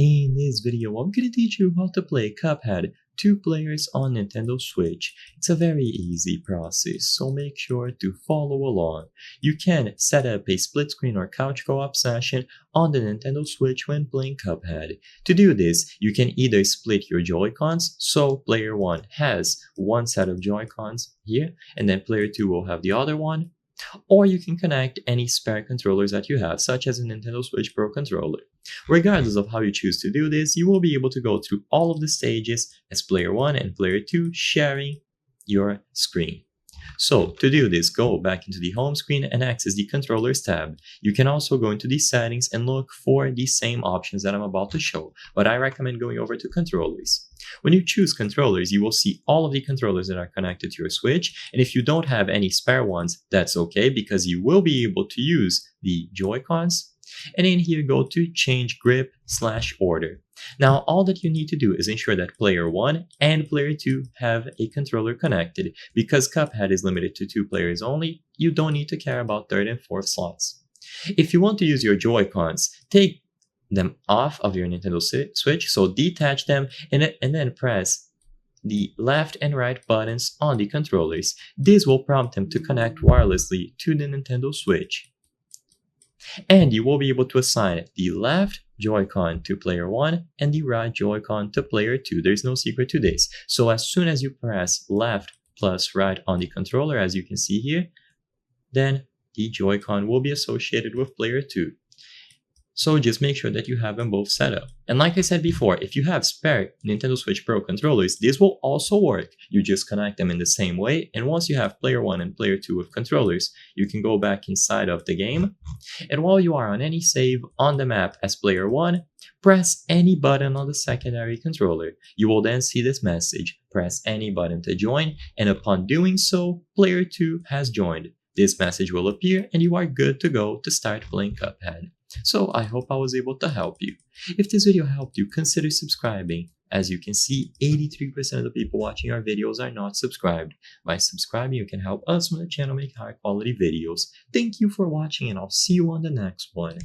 In this video, I'm going to teach you how to play Cuphead 2 players on Nintendo Switch. It's a very easy process, so make sure to follow along. You can set up a split screen or couch co-op session on the Nintendo Switch when playing Cuphead. To do this, you can either split your Joy-Cons, so player 1 has one set of Joy-Cons here, and then player 2 will have the other one. Or you can connect any spare controllers that you have, such as a Nintendo Switch Pro controller. Regardless of how you choose to do this, you will be able to go through all of the stages as player 1 and player 2 sharing your screen. So to do this, go back into the home screen and access the controllers tab. You can also go into the settings and look for the same options that I'm about to show, but I recommend going over to controllers. When you choose controllers, you will see all of the controllers that are connected to your Switch, and if you don't have any spare ones, that's okay because you will be able to use the Joy-Cons. And in here, go to change grip/order. Now, all that you need to do is ensure that player 1 and player 2 have a controller connected. Because Cuphead is limited to 2 players only, you don't need to care about 3rd and 4th slots. If you want to use your Joy-Cons, take them off of your Nintendo Switch, so detach them and then press the left and right buttons on the controllers. This will prompt them to connect wirelessly to the Nintendo Switch. And you will be able to assign the left Joy-Con to player 1 and the right Joy-Con to player 2. There's no secret to this. So as soon as you press left plus right on the controller, as you can see here, then the Joy-Con will be associated with player 2. So just make sure that you have them both set up. And like I said before, if you have spare Nintendo Switch Pro controllers, this will also work. You just connect them in the same way, and once you have player 1 and player 2 with controllers, you can go back inside of the game. And while you are on any save on the map as player 1, press any button on the secondary controller. You will then see this message, press any button to join, and upon doing so, player 2 has joined. This message will appear and you are good to go to start playing Cuphead. So I hope I was able to help you. If this video helped you, consider subscribing. As you can see, 83% of the people watching our videos are not subscribed. By subscribing, you can help us on the channel make high quality videos. Thank you for watching and I'll see you on the next one.